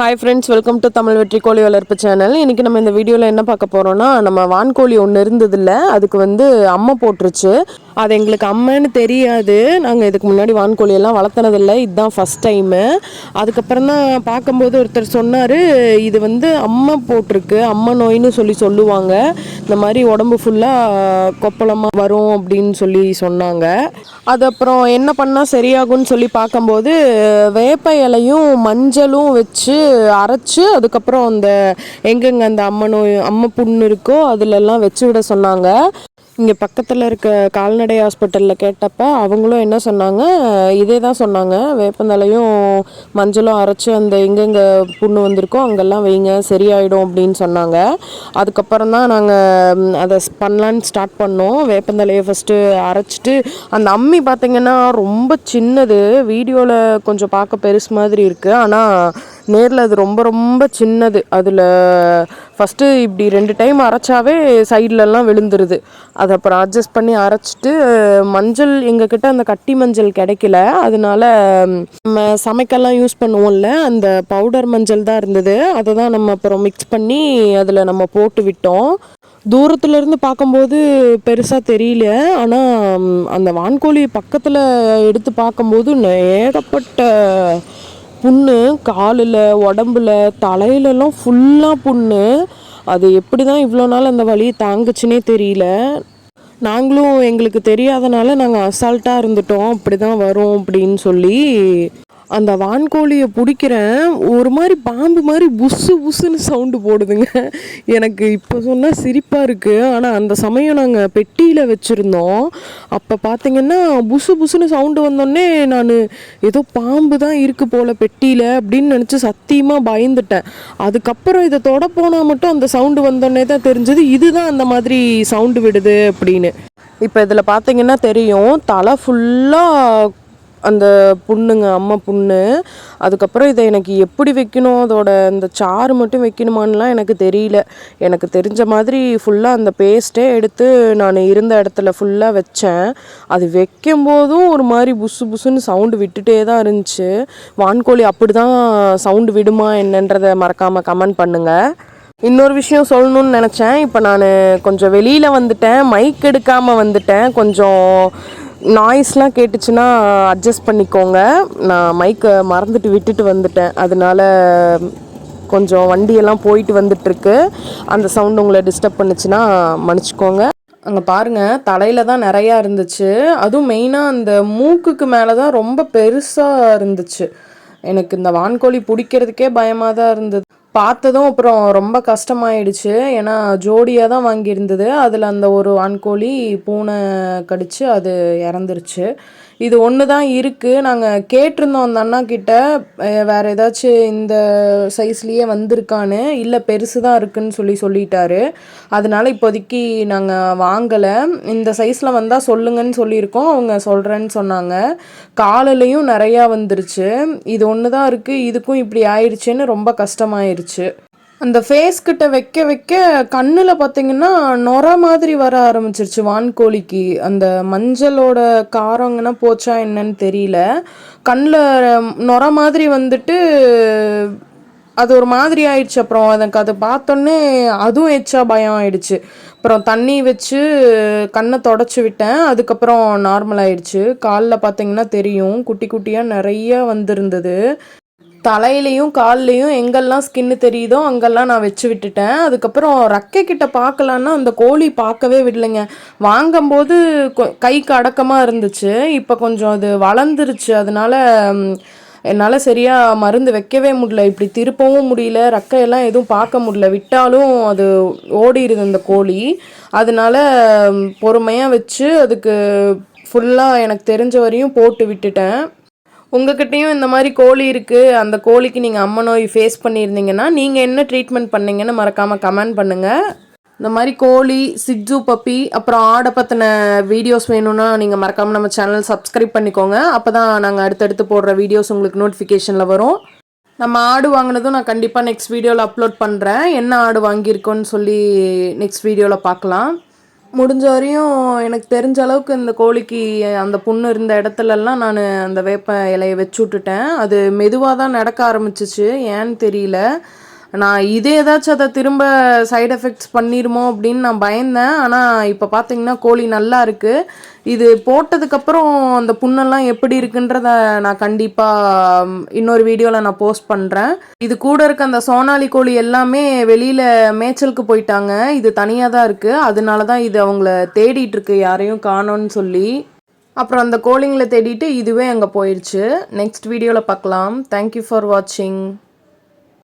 Hi friends, welcome to Tamil வெற்றி கோழி வளர்ப்பு சேனல். இன்றைக்கி நம்ம இந்த வீடியோவில் என்ன பார்க்க போகிறோன்னா, நம்ம வான்கோழி ஒன்று இருந்ததில்ல, அதுக்கு அம்மை போட்டுருச்சு. அது எங்களுக்கு அம்மைன்னு தெரியாது. நாங்கள் இதுக்கு முன்னாடி வான்கோழியெல்லாம் வளர்த்துனதில்லை, இதுதான் ஃபஸ்ட் டைமு. அதுக்கப்புறம் தான் பார்க்கும்போது ஒருத்தர் சொன்னார், இது அம்மை போட்டிருக்கு, அம்மை நோயின்னு சொல்லுவாங்க. இந்த மாதிரி உடம்பு ஃபுல்லாக கொப்பளமாக வரும் அப்படின்னு சொன்னாங்க. அது அப்புறம் என்ன பண்ணால் சரியாகும்னு பார்க்கும்போது வேப்ப இலையும் மஞ்சளும் வச்சு அரைச்சு அதுக்கப்புறம் எங்கெங்கே அந்த அம்மை புண்ணு இருக்கோ அதுலெல்லாம் வச்சு விட சொன்னாங்க. இங்கே பக்கத்தில் இருக்க கால்நடை ஹாஸ்பிட்டலில் கேட்டப்போ அவங்களும் என்ன சொன்னாங்க, இதே தான் சொன்னாங்க. வேப்பந்தலையும் மஞ்சளும் அரைச்சி எங்கெங்கே புண்ணு வந்திருக்கோ அங்கெல்லாம் வைங்க, சரியாயிடும் அப்படின்னு சொன்னாங்க. அதுக்கப்புறம் தான் நாங்கள் அதை பண்ணலான்னு ஸ்டார்ட் பண்ணோம். வேப்பந்தலையை ஃபஸ்ட்டு அரைச்சிட்டு, அந்த அம்மி பார்த்திங்கன்னா ரொம்ப சின்னது. வீடியோவில் கொஞ்சம் பார்க்க பெருசு மாதிரி இருக்குது, ஆனால் நேரில் அது ரொம்ப ரொம்ப சின்னது. அதில் ஃபஸ்ட்டு இப்படி 2 டைம் அரைச்சாவே சைட்லலாம் விழுந்துருது. அதை அப்புறம் அட்ஜஸ்ட் பண்ணி அரைச்சிட்டு, மஞ்சள் எங்ககிட்ட அந்த கட்டி மஞ்சள் கிடைக்கல, அதனால நம்ம சமைக்கெல்லாம் யூஸ் பண்ணுவோம்ல, அந்த பவுடர் மஞ்சள் தான் இருந்தது. அதை தான் நம்ம அப்புறம் மிக்ஸ் பண்ணி அதில் நம்ம போட்டு விட்டோம். தூரத்துலேருந்து பார்க்கும்போது பெருசாக தெரியல, ஆனால் அந்த வான்கோழி பக்கத்தில் எடுத்து பார்க்கும்போது ஏகப்பட்ட புண்ணு, காலில், உடம்புல, தலையிலலாம் ஃபுல்லாக புண்ணு. அது எப்படி தான் இவ்வளோ நாள் அந்த வலியை தாங்குச்சுன்னே தெரியல. நாங்களும் எங்களுக்கு தெரியாதனால நாங்கள் அசால்ட்டாக இருந்துட்டோம், அப்படி தான் வரும் அப்படின்னு அந்த வான்கோழியை பிடிக்கிறேன், ஒரு மாதிரி பாம்பு மாதிரி புஸ்ஸு புஸ்ஸுன்னு சவுண்டு போடுதுங்க. எனக்கு இப்போ சொன்னால் சிரிப்பாக இருக்குது, ஆனால் அந்த சமயம் நாங்கள் பெட்டியில் வச்சுருந்தோம். அப்போ பார்த்திங்கன்னா புஸ்ஸு புஸ்ஸுன்னு சவுண்டு வந்தோடனே நான் ஏதோ பாம்பு தான் இருக்குது போல் பெட்டியில் அப்படின்னு நினச்சி சத்தியமாக பயந்துட்டேன். அதுக்கப்புறம் இதை தொட போனால் மட்டும் அந்த சவுண்டு வந்தோடனே தான் தெரிஞ்சது இதுதான் அந்த மாதிரி சவுண்டு விடுது அப்படின்னு. இப்போ இதில் பார்த்திங்கன்னா தெரியும், தலை ஃபுல்லாக அந்த புண்ணுங்க, அம்மை புண்ணு. அதுக்கப்புறம் இதை எனக்கு எப்படி வைக்கணும், அதோட அந்த சாறு மட்டும் வைக்கணுமான்லாம் எனக்கு தெரியல. எனக்கு தெரிஞ்ச மாதிரி ஃபுல்லாக அந்த பேஸ்ட்டே எடுத்து நான் இருந்த இடத்துல ஃபுல்லாக வச்சேன். அது வைக்கும்போதும் ஒரு மாதிரி புஸ்ஸு புஸ்ஸுன்னு சவுண்டு விட்டுட்டே தான் இருந்துச்சு. வான்கோழி அப்படி தான் சவுண்டு விடுமா என்னன்றதை மறக்காமல் கமெண்ட் பண்ணுங்கள். இன்னொரு விஷயம் சொல்லணும்னு நினச்சேன். இப்போ நான் கொஞ்சம் வெளியில் வந்துட்டேன், மைக் எடுக்காமல் வந்துட்டேன். கொஞ்சம் நாய்ஸ்லாம் கேட்டுச்சுன்னா அட்ஜஸ்ட் பண்ணிக்கோங்க. நான் மைக்கை மறந்துட்டு விட்டுட்டு வந்துட்டேன், அதனால கொஞ்சம் வண்டியெல்லாம் போயிட்டு வந்துட்டுருக்கு. அந்த சவுண்டு உங்களை டிஸ்டர்ப் பண்ணிச்சுன்னா மன்னிச்சிக்கோங்க. அங்கே பாருங்கள், தலையில் தான் நிறையா இருந்துச்சு. அதுவும் மெயினாக அந்த மூக்குக்கு மேலே தான் ரொம்ப பெருசாக இருந்துச்சு. எனக்கு இந்த வான்கோழி பிடிக்கிறதுக்கே பயமாக தான் இருந்தது. பார்த்ததும் அப்புறம் ரொம்ப கஷ்டமாயிடுச்சு. ஏன்னா ஜோடியாக தான் வாங்கியிருந்தது. அதில் அந்த ஒரு வான்கோழி பூனை கடிச்சு அது இறந்துருச்சு. இது ஒன்று தான் இருக்குது. நாங்கள் கேட்டிருந்தோம் அந்த அண்ணா கிட்ட, வேறு ஏதாச்சும் இந்த சைஸ்லேயே வந்திருக்கான்னு. இல்லை, பெருசு தான் இருக்குதுன்னு சொல்லிட்டாரு. அதனால இப்போதைக்கு நாங்கள் வாங்கலை. இந்த சைஸில் வந்தால் சொல்லுங்கன்னு சொல்லியிருக்கோம். அவங்க சொல்கிறேன்னு சொன்னாங்க. காலிலையும் நிறையா வந்துருச்சு. இது ஒன்று தான் இருக்குது, இதுக்கும் இப்படி ஆயிடுச்சுன்னு ரொம்ப கஷ்டமாயிருச்சு. அந்த ஃபேஸ்கிட்ட வைக்க வைக்க கண்ணில் பார்த்திங்கன்னா நொர மாதிரி வர ஆரம்பிச்சிருச்சு வான்கோழிக்கு. அந்த மஞ்சளோட காரங்கன்னா போச்சா என்னன்னு தெரியல, கண்ணில் நொர மாதிரி வந்துட்டு அது ஒரு மாதிரி ஆயிடுச்சு. அப்புறம் எனக்கு அதை பார்த்தோன்னே அதுவும் எச்சா பயம் ஆயிடுச்சு. அப்புறம் தண்ணி வச்சு கண்ணை தொடச்சி விட்டேன். அதுக்கப்புறம் நார்மல் ஆயிடுச்சு. காலில் பார்த்திங்கன்னா தெரியும், குட்டி குட்டியாக நிறைய வந்திருந்தது. தலையிலையும் கால்லையும் எங்கெல்லாம் ஸ்கின்னு தெரியுதோ அங்கெல்லாம் நான் வச்சு விட்டுட்டேன். அதுக்கப்புறம் ரெக்கை கிட்ட பார்க்கலான்னா அந்த கோழி பார்க்கவே விடலைங்க. வாங்கும்போது கைக்கு அடக்கமாக இருந்துச்சு, இப்போ கொஞ்சம் அது வளர்ந்துருச்சு. அதனால என்னால் சரியாக மருந்து வைக்கவே முடியல, இப்படி திருப்பவும் முடியல, ரெக்கையெல்லாம் எதுவும் பார்க்க முடியல. விட்டாலும் அது ஓடிடுது அந்த கோழி. அதனால பொறுமையாக வச்சு அதுக்கு ஃபுல்லாக எனக்கு தெரிஞ்ச வரையும் போட்டு விட்டுட்டேன். உங்ககிட்டையும் இந்த மாதிரி கோழி இருக்குது, அந்த கோழிக்கு நீங்கள் அம்மை நோய் ஃபேஸ் பண்ணியிருந்தீங்கன்னா நீங்கள் என்ன ட்ரீட்மெண்ட் பண்ணீங்கன்னு மறக்காமல் கமெண்ட் பண்ணுங்கள். இந்த மாதிரி கோழி, சிட்ஜு பப்பி, அப்புறம் ஆடை பற்றின வீடியோஸ் வேணும்னா நீங்கள் மறக்காமல் நம்ம சேனல் சப்ஸ்கிரைப் பண்ணிக்கோங்க. அப்போ தான் நாங்கள் அடுத்தடுத்து போடுற வீடியோஸ் உங்களுக்கு நோட்டிஃபிகேஷனில் வரும். நம்ம ஆடு வாங்கினதும் நான் கண்டிப்பாக நெக்ஸ்ட் வீடியோவில் அப்லோட் பண்ணுறேன். என்ன ஆடு வாங்கியிருக்கோன்னு நெக்ஸ்ட் வீடியோவில் பார்க்கலாம். முடிஞ்ச வரையும் எனக்கு தெரிஞ்ச அளவுக்கு இந்த கோழிக்கு அந்த புண்ணு இருந்த இடத்துலலாம் நான் அந்த வேப்ப இலையை வச்சு விட்டுட்டேன். அது மெதுவாக தான் நடக்க ஆரம்பிச்சிச்சு, ஏன்னு தெரியல. நான் இதே ஏதாச்சும் அதை திரும்ப சைடு எஃபெக்ட்ஸ் பண்ணிடுமோ அப்படின்னு நான் பயந்தேன். ஆனால் இப்போ பார்த்தீங்கன்னா கோழி நல்லா இருக்குது. இது போட்டதுக்கப்புறம் அந்த புண்ணெல்லாம் எப்படி இருக்குன்றத நான் கண்டிப்பாக இன்னொரு வீடியோவில் நான் போஸ்ட் பண்ணுறேன். இது கூட இருக்க அந்த சோனாலி கோழி எல்லாமே வெளியில் மேய்ச்சலுக்கு போயிட்டாங்க. இது தனியாக தான் இருக்குது. அதனால தான் இது அவங்கள தேடிட்டு இருக்கு, யாரையும் காணோன்னு சொல்லி. அப்புறம் அந்த கோழிங்களை தேடிட்டு இதுவே அங்கே போயிடுச்சு. நெக்ஸ்ட் வீடியோவில் பார்க்கலாம். தேங்க்யூ ஃபார் வாட்சிங்.